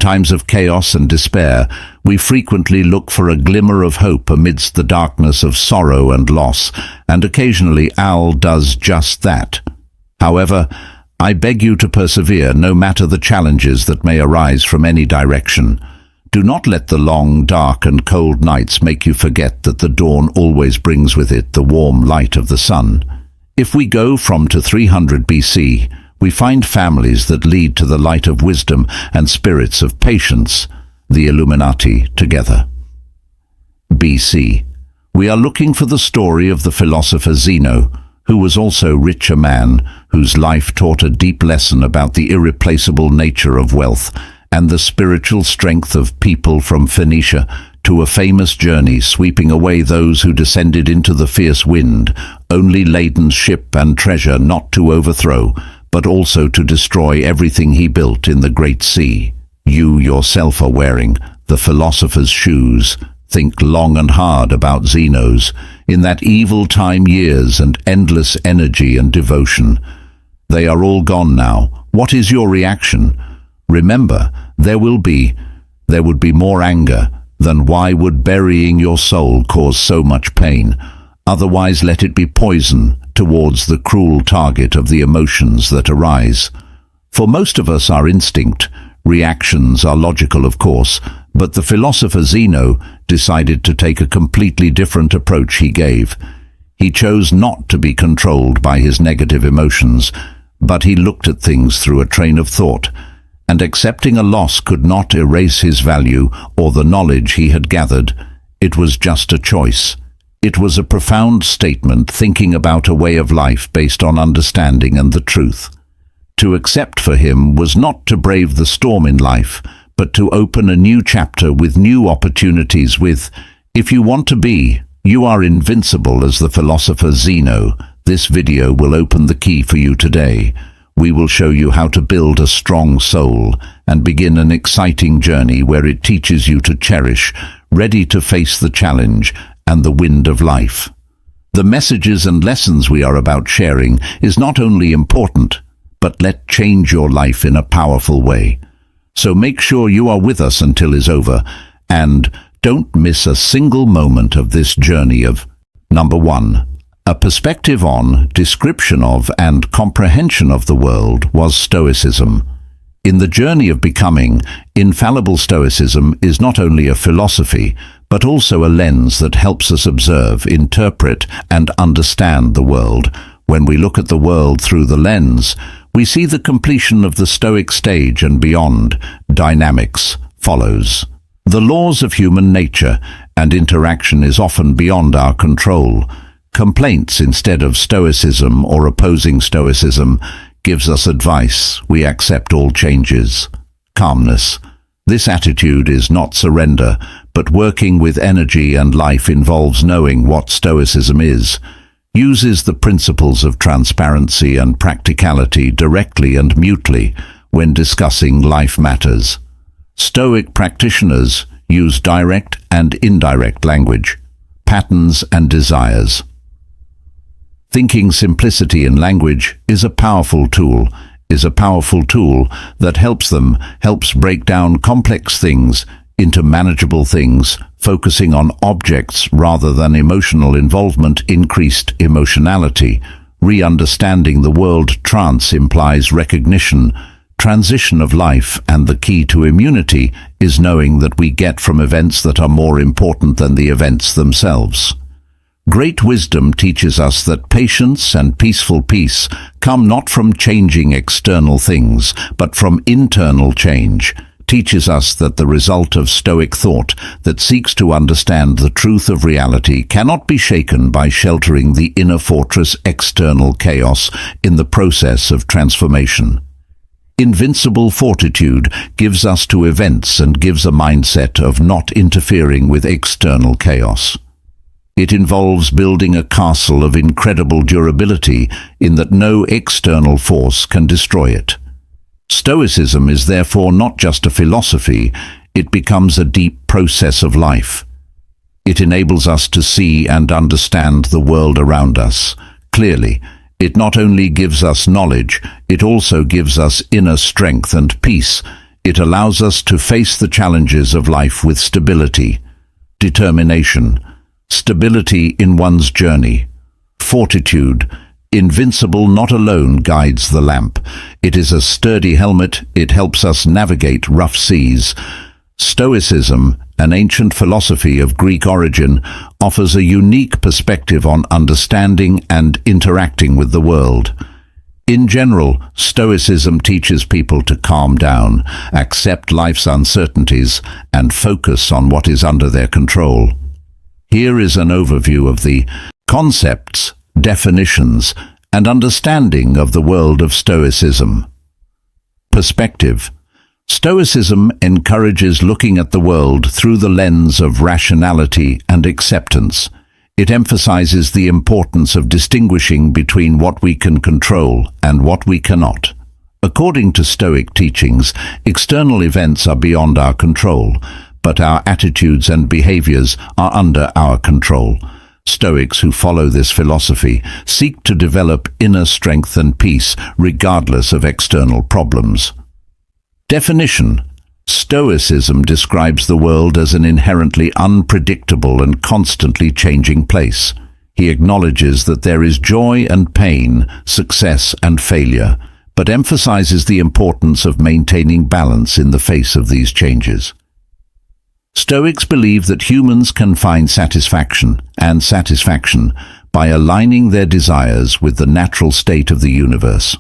times of chaos and despair, we frequently look for a glimmer of hope amidst the darkness of sorrow and loss, and occasionally Al does just that. However, I beg you to persevere no matter the challenges that may arise from any direction. Do not let the long, dark and cold nights make you forget that the dawn always brings with it the warm light of the sun. If we go from to 300 BC, we find families that lead to the light of wisdom and spirits of patience, the Illuminati, together. BC. We are looking for the story of the philosopher Zeno, who was also rich, a man whose life taught a deep lesson about the irreplaceable nature of wealth and the spiritual strength of people, from Phoenicia to a famous journey sweeping away those who descended into the fierce wind, only laden ship and treasure not to overthrow, but also to destroy everything he built in the great sea. You yourself are wearing the philosopher's shoes. Think long and hard about Zeno's, in that evil time years and endless energy and devotion. They are all gone now. What is your reaction? Remember, there would be more anger than why would burying your soul cause so much pain. Otherwise let it be poison towards the cruel target of the emotions that arise. For most of us, our instinct reactions are logical, of course, but the philosopher Zeno decided to take a completely different approach. He chose not to be controlled by his negative emotions, but he looked at things through a train of thought, and accepting a loss could not erase his value or the knowledge he had gathered. It was just a choice. It was a profound statement, thinking about a way of life based on understanding and the truth. To accept for him was not to brave the storm in life, but to open a new chapter with new opportunities. If you want to be, you are invincible as the philosopher Zeno. This video will open the key for you today. We will show you how to build a strong soul and begin an exciting journey where it teaches you to cherish, ready to face the challenge and the wind of life. The messages and lessons we are about sharing is not only important, but let change your life in a powerful way. So make sure you are with us until it's over, and don't miss a single moment of this journey of Number 1. A perspective on, description of, and comprehension of the world was Stoicism. In the journey of becoming, infallible Stoicism is not only a philosophy, but also a lens that helps us observe, interpret, and understand the world. When we look at the world through the lens, we see the completion of the Stoic stage and beyond. Dynamics follows. The laws of human nature and interaction is often beyond our control. Complaints instead of Stoicism, or opposing Stoicism, gives us advice. We accept all changes. Calmness. This attitude is not surrender, but working with energy and life involves knowing what Stoicism is. Uses the principles of transparency and practicality directly and mutely when discussing life matters. Stoic practitioners use direct and indirect language, patterns and desires. Thinking simplicity in language is a powerful tool that helps break down complex things into manageable things, focusing on objects rather than emotional involvement. Increased emotionality. Re-understanding the world. Trance implies recognition, transition of life, and the key to immunity is knowing that we get from events that are more important than the events themselves. Great wisdom teaches us that patience and peaceful peace come not from changing external things, but from internal change. Teaches us that the result of Stoic thought that seeks to understand the truth of reality cannot be shaken by sheltering the inner fortress. External chaos in the process of transformation. Invincible fortitude gives us to events and gives a mindset of not interfering with external chaos. It involves building a castle of incredible durability in that no external force can destroy it. Stoicism is therefore not just a philosophy, it becomes a deep process of life. It enables us to see and understand the world around us clearly. It not only gives us knowledge, it also gives us inner strength and peace. It allows us to face the challenges of life with stability, determination, stability in one's journey, fortitude. Invincible not alone guides the lamp. It is a sturdy helmet. It helps us navigate rough seas. Stoicism, an ancient philosophy of Greek origin, offers a unique perspective on understanding and interacting with the world. In general, Stoicism teaches people to calm down, accept life's uncertainties, and focus on what is under their control. Here is an overview of the concepts, definitions, and understanding of the world of Stoicism. Perspective. Stoicism encourages looking at the world through the lens of rationality and acceptance. It emphasizes the importance of distinguishing between what we can control and what we cannot. According to Stoic teachings, external events are beyond our control, but our attitudes and behaviors are under our control. Stoics who follow this philosophy seek to develop inner strength and peace regardless of external problems. Definition. Stoicism describes the world as an inherently unpredictable and constantly changing place. He acknowledges that there is joy and pain, success and failure, but emphasizes the importance of maintaining balance in the face of these changes. Stoics believe that humans can find satisfaction by aligning their desires with the natural state of the universe.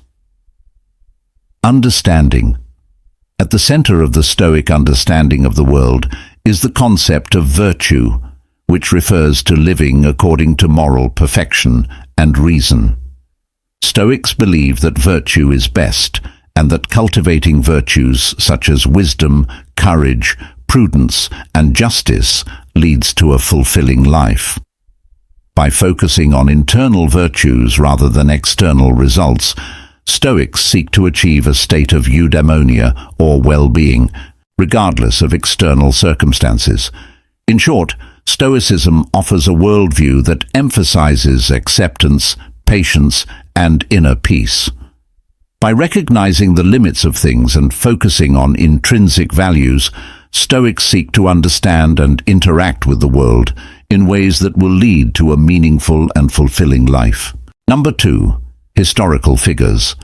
Understanding. At the center of the Stoic understanding of the world is the concept of virtue, which refers to living according to moral perfection and reason. Stoics believe that virtue is best, and that cultivating virtues such as wisdom, courage, prudence, and justice leads to a fulfilling life. By focusing on internal virtues rather than external results, Stoics seek to achieve a state of eudaimonia, or well-being, regardless of external circumstances. In short, Stoicism offers a worldview that emphasizes acceptance, patience, and inner peace. By recognizing the limits of things and focusing on intrinsic values, Stoics seek to understand and interact with the world in ways that will lead to a meaningful and fulfilling life. Number 2. Historical figures.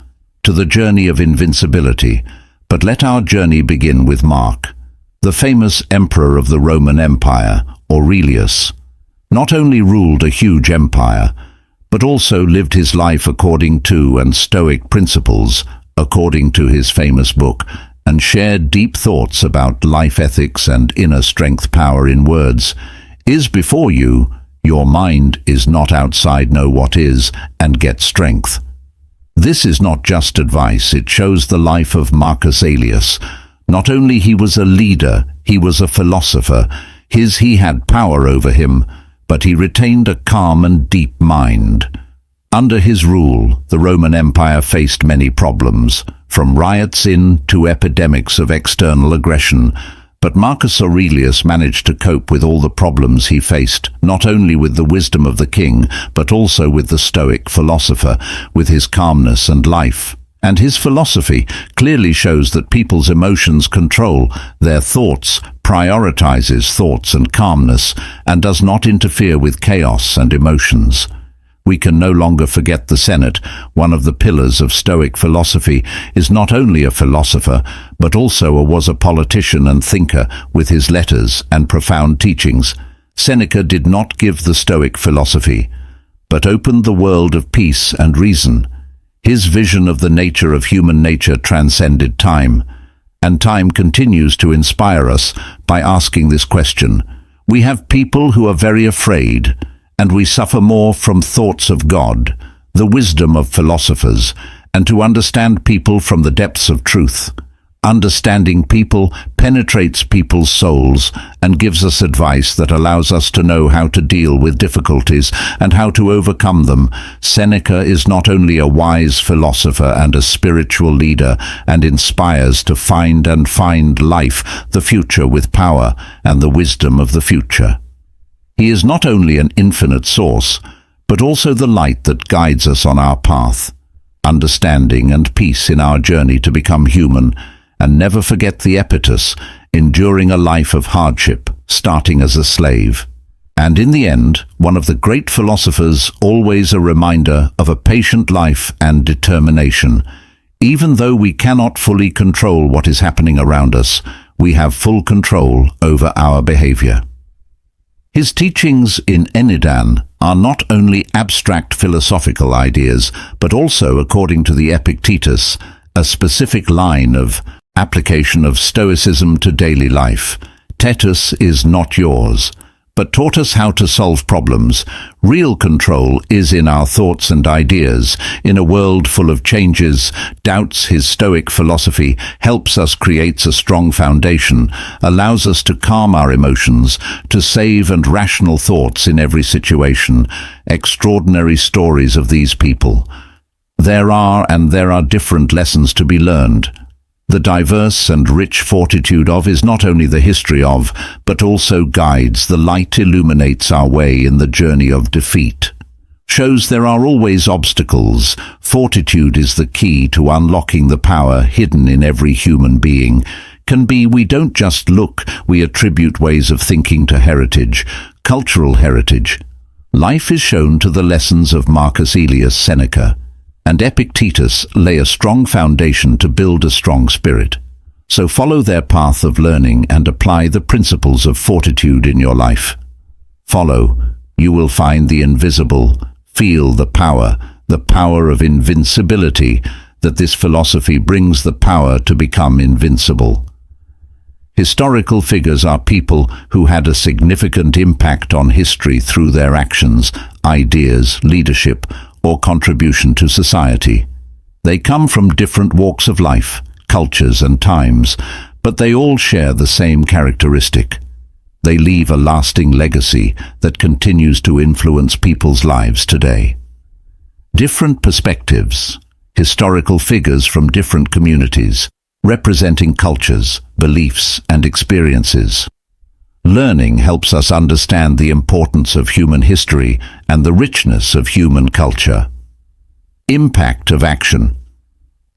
To the journey of invincibility, but let our journey begin with Mark, the famous emperor of the Roman Empire, Aurelius. Not only ruled a huge empire, but also lived his life according to and Stoic principles, according to his famous book, and shared deep thoughts about life ethics and inner strength. Power in words is before you, your mind is not outside. Know what is, and get strength. This is not just advice, it shows the life of Marcus Aurelius. Not only he was a leader, he was a philosopher. He had power over him, but he retained a calm and deep mind. Under his rule, the Roman Empire faced many problems, from riots to epidemics of external aggression. But Marcus Aurelius managed to cope with all the problems he faced, not only with the wisdom of the king, but also with the Stoic philosopher, with his calmness and life. And his philosophy clearly shows that people's emotions control their thoughts, prioritizes thoughts and calmness, and does not interfere with chaos and emotions. We can no longer forget the Senate. One of the pillars of Stoic philosophy is not only a philosopher, but also was a politician and thinker with his letters and profound teachings. Seneca did not give the Stoic philosophy, but opened the world of peace and reason. His vision of the nature of human nature transcended time, and time continues to inspire us by asking this question. We have people who are very afraid, and we suffer more from thoughts of God, the wisdom of philosophers, and to understand people from the depths of truth. Understanding people penetrates people's souls and gives us advice that allows us to know how to deal with difficulties and how to overcome them. Seneca is not only a wise philosopher and a spiritual leader, and inspires to find life, the future with power, and the wisdom of the future. He is not only an infinite source, but also the light that guides us on our path, understanding and peace in our journey to become human, And never forget the epitaph, enduring a life of hardship, starting as a slave. And in the end, one of the great philosophers, always a reminder of a patient life and determination. Even though we cannot fully control what is happening around us, we have full control over our behavior. His teachings in Enidan are not only abstract philosophical ideas, but also, according to the Epictetus, a specific line of application of Stoicism to daily life. Tetus is not yours, but taught us how to solve problems. Real control is in our thoughts and ideas. In a world full of changes, doubts, his Stoic philosophy helps us create a strong foundation, allows us to calm our emotions, to save and rational thoughts in every situation. Extraordinary stories of these people. There are different lessons to be learned. The diverse and rich fortitude of is not only the history of, but also guides. The light illuminates our way in the journey of defeat. Shows there are always obstacles. Fortitude is the key to unlocking the power hidden in every human being. Can be we don't just look, we attribute ways of thinking to heritage, cultural heritage. Life is shown to the lessons of Marcus Aurelius Seneca, and Epictetus lay a strong foundation to build a strong spirit. So follow their path of learning and apply the principles of fortitude in your life. Follow, you will find the invisible, feel the power of invincibility, that this philosophy brings the power to become invincible. Historical figures are people who had a significant impact on history through their actions, ideas, leadership, or contribution to society. They come from different walks of life, cultures and times, but they all share the same characteristic. They leave a lasting legacy that continues to influence people's lives today. Different perspectives, historical figures from different communities, representing cultures, beliefs, and experiences. Learning helps us understand the importance of human history and the richness of human culture. Impact of action.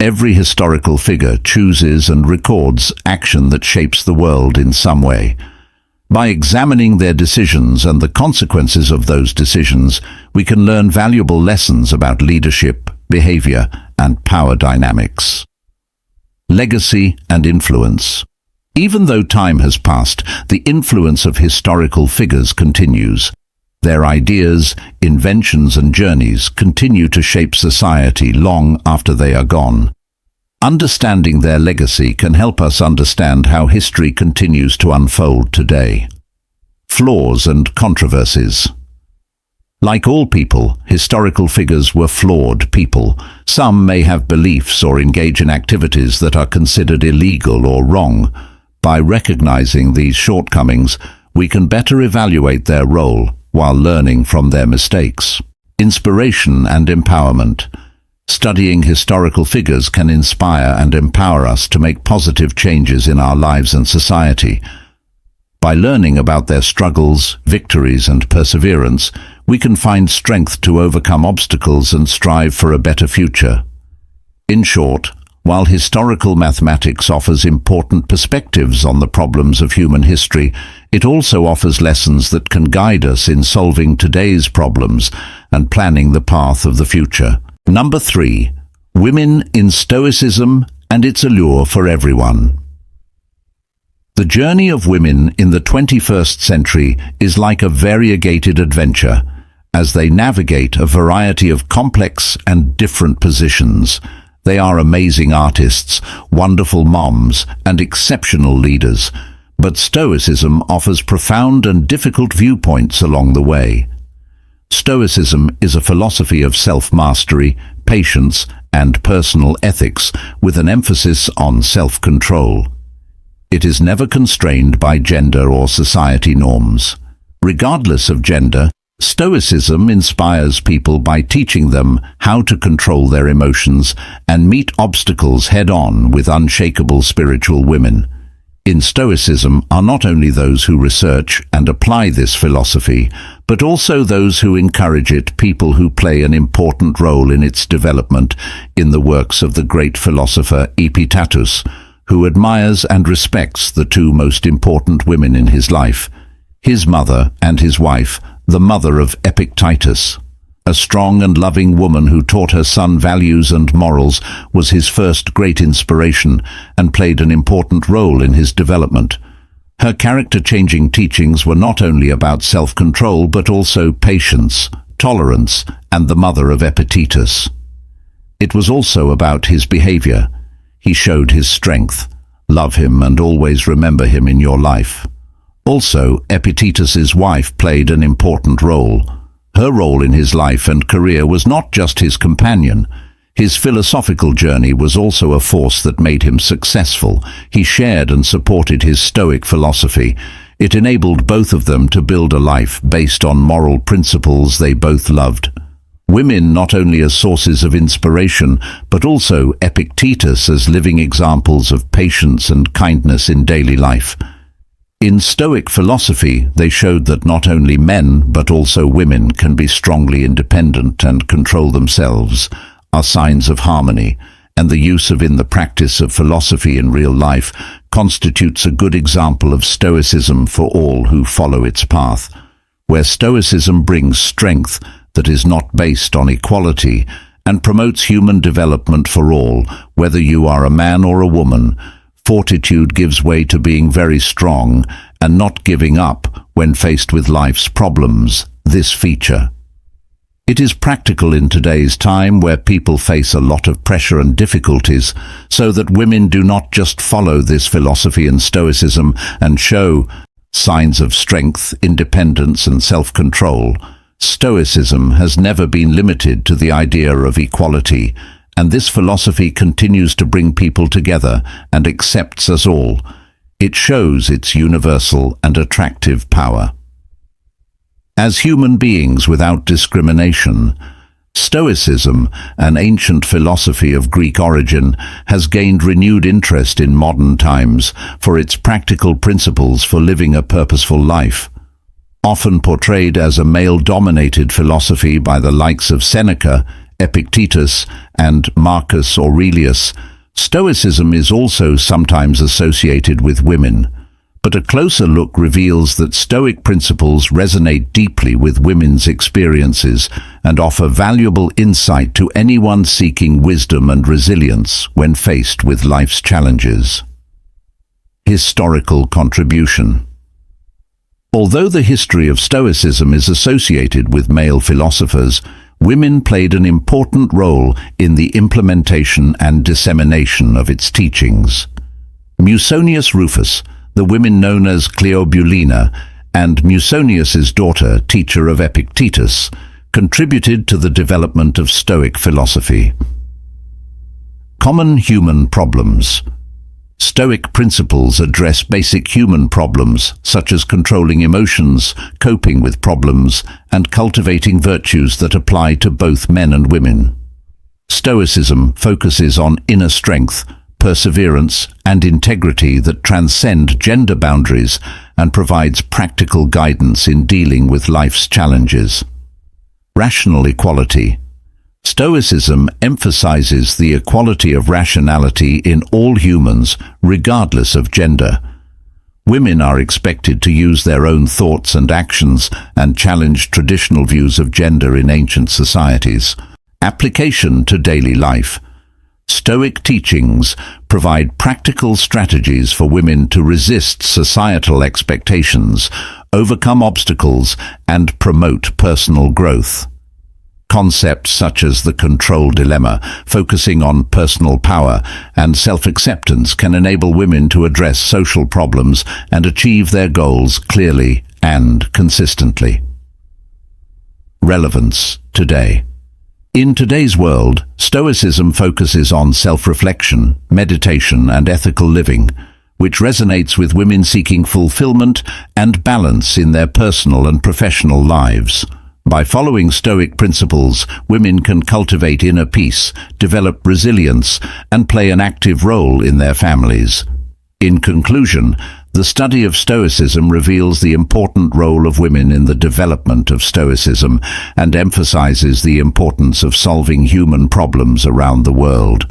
Every historical figure chooses and records action that shapes the world in some way. By examining their decisions and the consequences of those decisions, we can learn valuable lessons about leadership, behavior, and power dynamics. Legacy and influence. Even though time has passed, the influence of historical figures continues. Their ideas, inventions, and journeys continue to shape society long after they are gone. Understanding their legacy can help us understand how history continues to unfold today. Flaws and controversies. Like all people, historical figures were flawed people. Some may have beliefs or engage in activities that are considered illegal or wrong. By recognizing these shortcomings, we can better evaluate their role while learning from their mistakes. Inspiration and empowerment. Studying historical figures can inspire and empower us to make positive changes in our lives and society. By learning about their struggles, victories, and perseverance, we can find strength to overcome obstacles and strive for a better future. In short, while historical mathematics offers important perspectives on the problems of human history, it also offers lessons that can guide us in solving today's problems and planning the path of the future. Number 3. Women in Stoicism and its allure for everyone. The journey of women in the 21st century is like a variegated adventure, as they navigate a variety of complex and different positions. They are amazing artists, wonderful moms, and exceptional leaders, but Stoicism offers profound and difficult viewpoints along the way. Stoicism is a philosophy of self-mastery, patience, and personal ethics, with an emphasis on self-control. It is never constrained by gender or society norms. Regardless of gender, Stoicism inspires people by teaching them how to control their emotions and meet obstacles head-on with unshakable spiritual women. In Stoicism are not only those who research and apply this philosophy, but also those who encourage it, people who play an important role in its development. In the works of the great philosopher Epictetus, who admires and respects the two most important women in his life, his mother and his wife, the mother of Epictetus. A strong and loving woman who taught her son values and morals, was his first great inspiration and played an important role in his development. Her character-changing teachings were not only about self-control but also patience, tolerance, and the mother of Epictetus. It was also about his behavior. He showed his strength. Love him and always remember him in your life. Also, Epictetus's wife played an important role. Her role in his life and career was not just his companion. His philosophical journey was also a force that made him successful. He shared and supported his Stoic philosophy. It enabled both of them to build a life based on moral principles they both loved. Women not only as sources of inspiration, but also Epictetus as living examples of patience and kindness in daily life. In Stoic philosophy, they showed that not only men, but also women can be strongly independent and control themselves, are signs of harmony, and the use of in the practice of philosophy in real life constitutes a good example of Stoicism for all who follow its path, where Stoicism brings strength that is not based on equality and promotes human development for all, whether you are a man or a woman. Fortitude gives way to being very strong and not giving up when faced with life's problems, this feature. It is practical in today's time where people face a lot of pressure and difficulties, so that women do not just follow this philosophy and Stoicism and show signs of strength, independence and self-control. Stoicism has never been limited to the idea of equality, and this philosophy continues to bring people together and accepts us all. It shows its universal and attractive power. As human beings without discrimination, Stoicism, an ancient philosophy of Greek origin, has gained renewed interest in modern times for its practical principles for living a purposeful life. Often portrayed as a male-dominated philosophy by the likes of Seneca, Epictetus, and Marcus Aurelius, Stoicism is also sometimes associated with women. But a closer look reveals that Stoic principles resonate deeply with women's experiences and offer valuable insight to anyone seeking wisdom and resilience when faced with life's challenges. Historical contribution. Although the history of Stoicism is associated with male philosophers, women played an important role in the implementation and dissemination of its teachings. Musonius Rufus, the women known as Cleobulina, and Musonius's daughter, teacher of Epictetus, contributed to the development of Stoic philosophy. Common human problems. Stoic principles address basic human problems such as controlling emotions, coping with problems, and cultivating virtues that apply to both men and women. Stoicism focuses on inner strength, perseverance, and integrity that transcend gender boundaries and provides practical guidance in dealing with life's challenges. Rational equality. Stoicism emphasizes the equality of rationality in all humans, regardless of gender. Women are expected to use their own thoughts and actions and challenge traditional views of gender in ancient societies. Application to daily life. Stoic teachings provide practical strategies for women to resist societal expectations, overcome obstacles, and promote personal growth. Concepts such as the control dilemma, focusing on personal power and self-acceptance, can enable women to address social problems and achieve their goals clearly and consistently. Relevance today. In today's world, Stoicism focuses on self-reflection, meditation, and ethical living, which resonates with women seeking fulfillment and balance in their personal and professional lives. By following Stoic principles, women can cultivate inner peace, develop resilience, and play an active role in their families. In conclusion, the study of Stoicism reveals the important role of women in the development of Stoicism and emphasizes the importance of solving human problems around the world.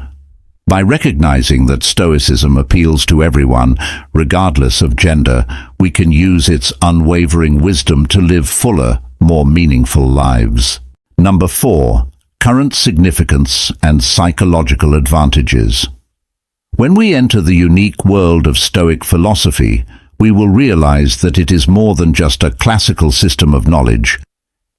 By recognizing that Stoicism appeals to everyone, regardless of gender, we can use its unwavering wisdom to live fuller, more meaningful lives. Number 4. Current significance and psychological advantages. When we enter the unique world of Stoic philosophy, we will realize that it is more than just a classical system of knowledge.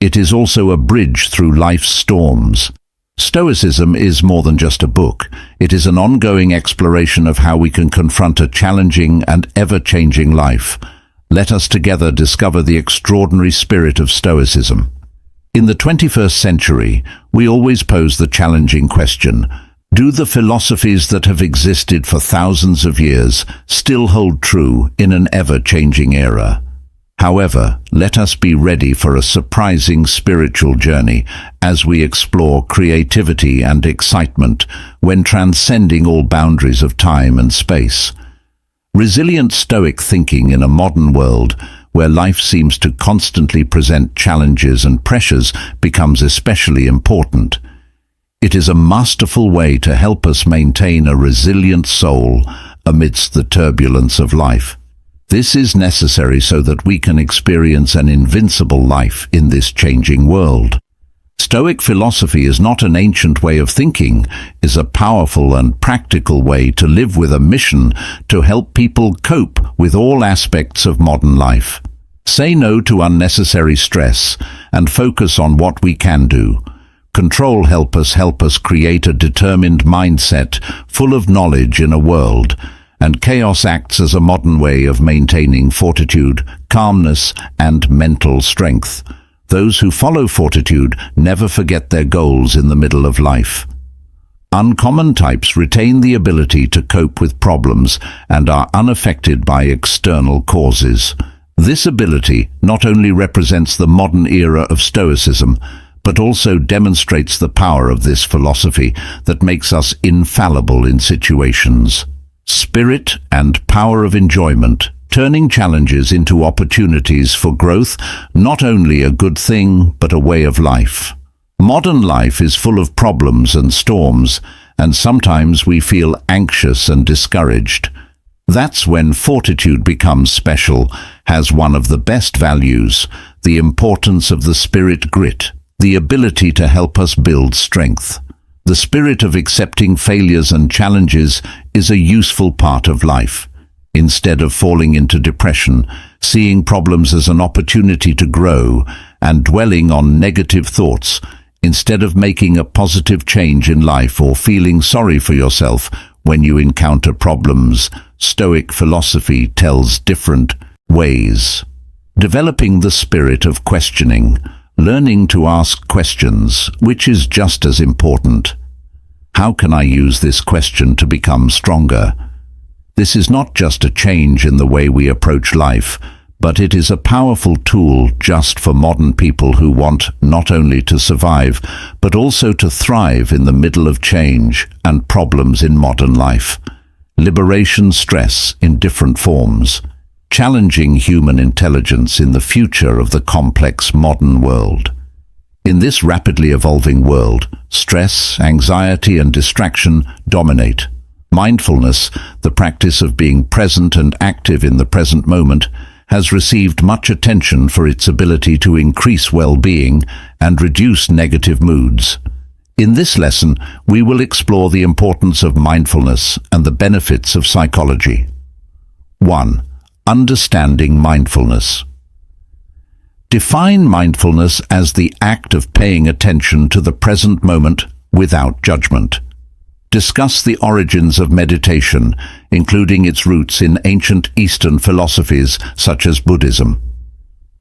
It is also a bridge through life's storms. Stoicism is more than just a book. It is an ongoing exploration of how we can confront a challenging and ever-changing life. Let us together discover the extraordinary spirit of Stoicism. In the 21st century, we always pose the challenging question: do the philosophies that have existed for thousands of years still hold true in an ever-changing era? However, let us be ready for a surprising spiritual journey as we explore creativity and excitement when transcending all boundaries of time and space. Resilient Stoic thinking in a modern world where life seems to constantly present challenges and pressures becomes especially important. It is a masterful way to help us maintain a resilient soul amidst the turbulence of life. This is necessary so that we can experience an invincible life in this changing world. Stoic philosophy is not an ancient way of thinking, it is a powerful and practical way to live with a mission to help people cope with all aspects of modern life. Say no to unnecessary stress and focus on what we can do. Control help us create a determined mindset full of knowledge in a world, and chaos acts as a modern way of maintaining fortitude, calmness, and mental strength. Those who follow fortitude never forget their goals in the middle of life. Uncommon types retain the ability to cope with problems and are unaffected by external causes. This ability not only represents the modern era of Stoicism, but also demonstrates the power of this philosophy that makes us infallible in situations. Spirit and power of enjoyment, turning challenges into opportunities for growth, not only a good thing, but a way of life. Modern life is full of problems and storms, and sometimes we feel anxious and discouraged. That's when fortitude becomes special, has one of the best values, the importance of the spirit grit, the ability to help us build strength. The spirit of accepting failures and challenges is a useful part of life. Instead of falling into depression, seeing problems as an opportunity to grow, and dwelling on negative thoughts, instead of making a positive change in life or feeling sorry for yourself when you encounter problems, Stoic philosophy tells different ways. Developing the spirit of questioning, learning to ask questions, which is just as important. How can I use this question to become stronger? This is not just a change in the way we approach life, but it is a powerful tool just for modern people who want not only to survive, but also to thrive in the middle of change and problems in modern life. Liberation stress in different forms, challenging human intelligence in the future of the complex modern world. In this rapidly evolving world, stress, anxiety, and distraction dominate. Mindfulness, the practice of being present and active in the present moment, has received much attention for its ability to increase well-being and reduce negative moods. In this lesson, we will explore the importance of mindfulness and the benefits of psychology. 1. Understanding mindfulness. Define mindfulness as the act of paying attention to the present moment without judgment. Discuss the origins of meditation, including its roots in ancient Eastern philosophies such as Buddhism.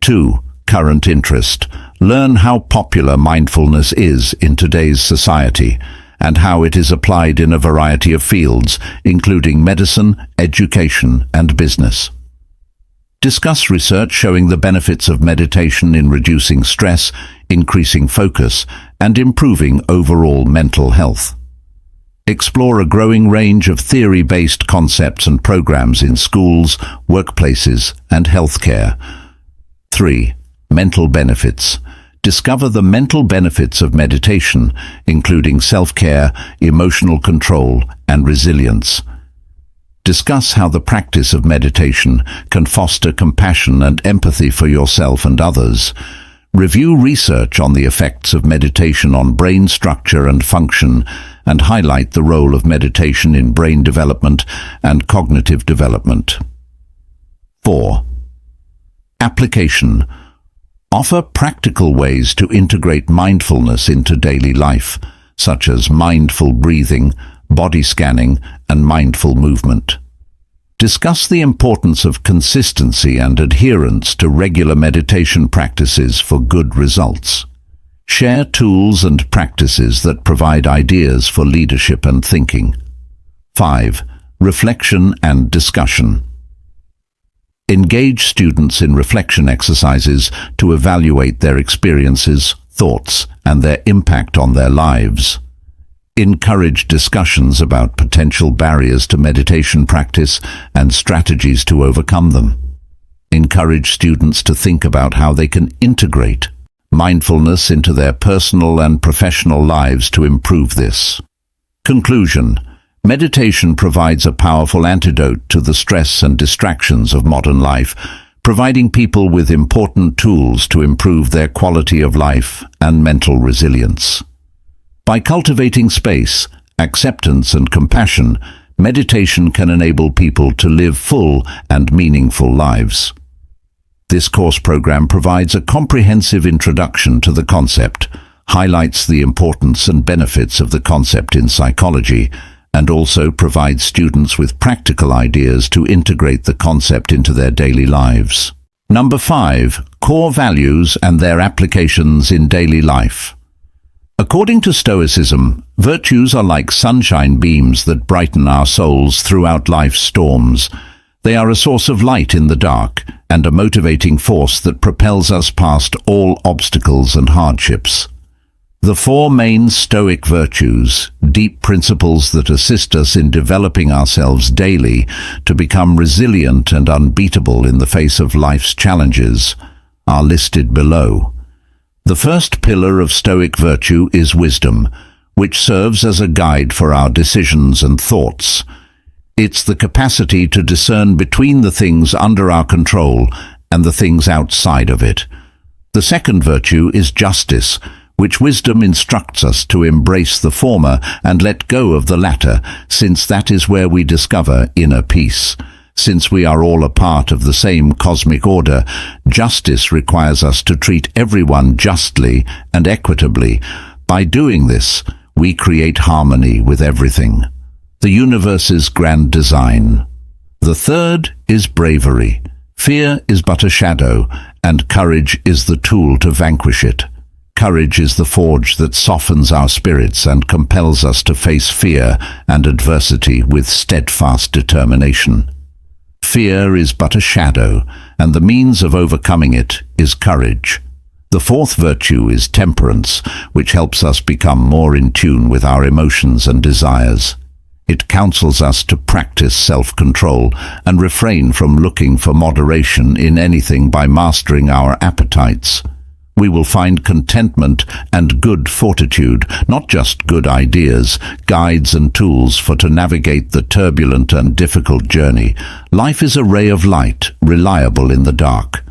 2. Current interest. Learn how popular mindfulness is in today's society and how it is applied in a variety of fields, including medicine, education, and business. Discuss research showing the benefits of meditation in reducing stress, increasing focus, and improving overall mental health. Explore a growing range of theory-based concepts and programs in schools, workplaces, and healthcare. 3. Mental benefits. discover the mental benefits of meditation, including self-care, emotional control, and resilience. Discuss how the practice of meditation can foster compassion and empathy for yourself and others. Review research on the effects of meditation on brain structure and function, and highlight the role of meditation in brain development and cognitive development. 4. Application. Offer practical ways to integrate mindfulness into daily life, such as mindful breathing, body scanning, and mindful movement. Discuss the importance of consistency and adherence to regular meditation practices for good results. Share tools and practices that provide ideas for leadership and thinking. 5. Reflection and discussion. Engage students in reflection exercises to evaluate their experiences, thoughts, and their impact on their lives. Encourage discussions about potential barriers to meditation practice and strategies to overcome them. Encourage students to think about how they can integrate mindfulness into their personal and professional lives to improve this. Conclusion. Meditation provides a powerful antidote to the stress and distractions of modern life, providing people with important tools to improve their quality of life and mental resilience. By cultivating space, acceptance, and compassion, meditation can enable people to live full and meaningful lives. This course program provides a comprehensive introduction to the concept, highlights the importance and benefits of the concept in psychology, and also provides students with practical ideas to integrate the concept into their daily lives. Number 5. Core values and their applications in daily life. According to Stoicism, virtues are like sunshine beams that brighten our souls throughout life's storms. They are a source of light in the dark and a motivating force that propels us past all obstacles and hardships. The 4 main Stoic virtues, deep principles that assist us in developing ourselves daily to become resilient and unbeatable in the face of life's challenges, are listed below. The first pillar of Stoic virtue is wisdom, which serves as a guide for our decisions and thoughts. It's the capacity to discern between the things under our control and the things outside of it. The second virtue is justice, which wisdom instructs us to embrace the former and let go of the latter, since that is where we discover inner peace. Since we are all a part of the same cosmic order, justice requires us to treat everyone justly and equitably. By doing this, we create harmony with everything, the universe's grand design. The third is bravery. Fear is but a shadow, and courage is the tool to vanquish it. Courage is the forge that softens our spirits and compels us to face fear and adversity with steadfast determination. Fear is but a shadow, and the means of overcoming it is courage. The fourth virtue is temperance, which helps us become more in tune with our emotions and desires. It counsels us to practice self-control and refrain from looking for moderation in anything by mastering our appetites. We will find contentment and good fortitude, not just good ideas, guides and tools to navigate the turbulent and difficult journey. Life is a ray of light, reliable in the dark.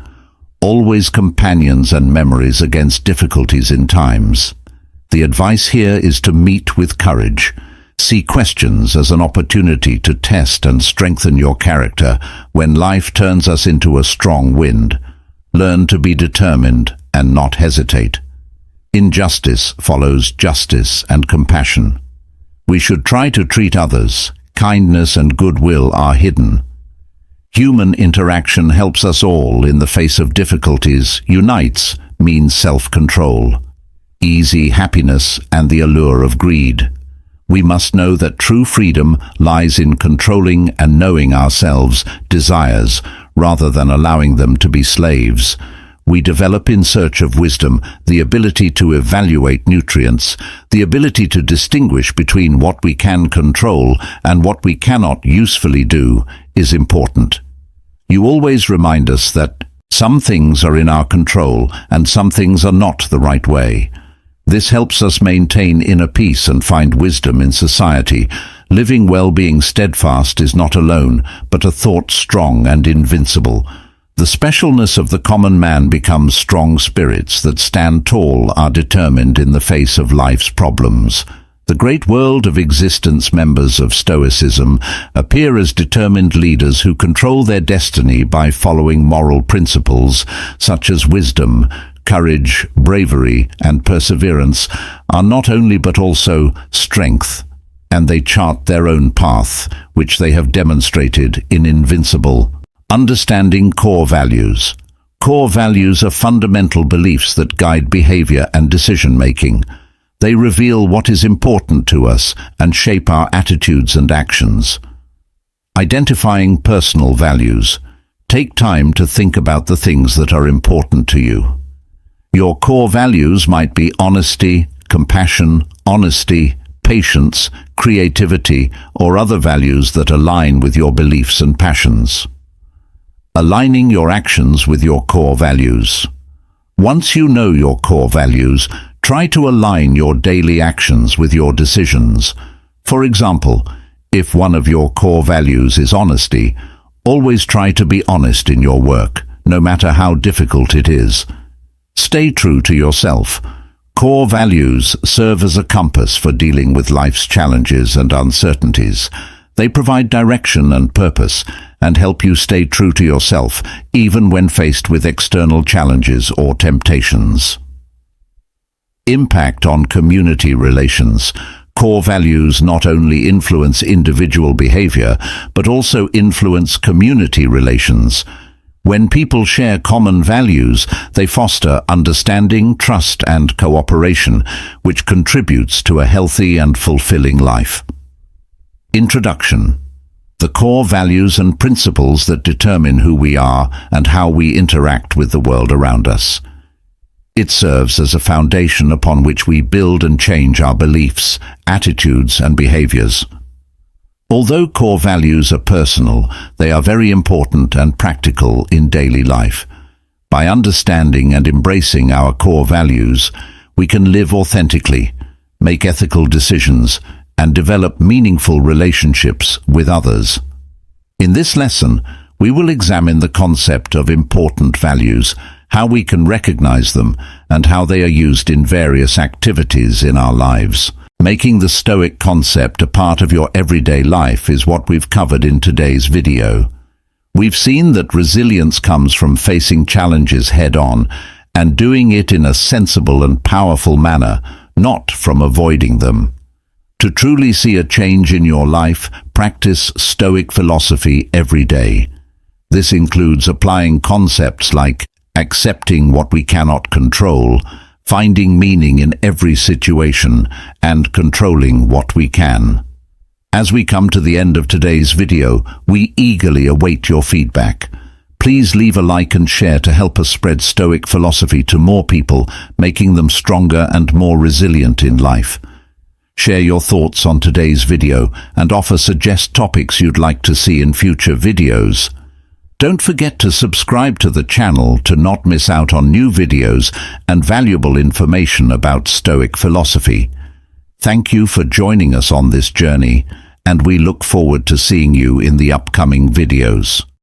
Always companions and memories against difficulties in times. The advice here is to meet with courage. See questions as an opportunity to test and strengthen your character when life turns us into a strong wind. Learn to be determined and not hesitate. Injustice follows justice and compassion. We should try to treat others. Kindness and goodwill are hidden. Human interaction helps us all in the face of difficulties. Unites means self-control, easy happiness, and the allure of greed. We must know that true freedom lies in controlling and knowing ourselves' desires rather than allowing them to be slaves. We develop in search of wisdom the ability to evaluate nutrients, the ability to distinguish between what we can control and what we cannot usefully do is important. You always remind us that Some things are in our control, and some things are not the right way. This helps us maintain inner peace and find wisdom in society. Living well, being steadfast is not alone, but a thought strong and invincible. The specialness of the common man becomes strong spirits that stand tall, are determined in the face of life's problems. The great world of existence members of Stoicism appear as determined leaders who control their destiny by following moral principles such as wisdom, courage, bravery, and perseverance are not only but also strength, and they chart their own path, which they have demonstrated in invincible. Understanding core values. Core values are fundamental beliefs that guide behavior and decision-making. They reveal what is important to us and shape our attitudes and actions. Identifying personal values. Take time to think about the things that are important to you. Your core values might be honesty, compassion, honesty, patience, creativity, or other values that align with your beliefs and passions. Aligning your actions with your core values. Once you know your core values, try to align your daily actions with your decisions. For example, if one of your core values is honesty, always try to be honest in your work, no matter how difficult it is. Stay true to yourself. Core values serve as a compass for dealing with life's challenges and uncertainties. They provide direction and purpose and help you stay true to yourself, even when faced with external challenges or temptations. Impact on community relations. Core values not only influence individual behavior, but also influence community relations. When people share common values, they foster understanding, trust, and cooperation, which contributes to a healthy and fulfilling life. Introduction. The core values and principles that determine who we are and how we interact with the world around us. It serves as a foundation upon which we build and change our beliefs, attitudes, and behaviors. Although core values are personal, they are very important and practical in daily life. By understanding and embracing our core values, we can live authentically, make ethical decisions, and develop meaningful relationships with others. In this lesson, we will examine the concept of important values, how we can recognize them, and how they are used in various activities in our lives. Making the Stoic concept a part of your everyday life is what we've covered in today's video. We've seen that resilience comes from facing challenges head-on and doing it in a sensible and powerful manner, not from avoiding them. To truly see a change in your life, practice Stoic philosophy every day. This includes applying concepts like accepting what we cannot control, finding meaning in every situation, and controlling what we can. As we come to the end of today's video, we eagerly await your feedback. Please leave a like and share to help us spread Stoic philosophy to more people, making them stronger and more resilient in life. Share your thoughts on today's video and suggest topics you'd like to see in future videos. Don't forget to subscribe to the channel to not miss out on new videos and valuable information about Stoic philosophy. Thank you for joining us on this journey, and we look forward to seeing you in the upcoming videos.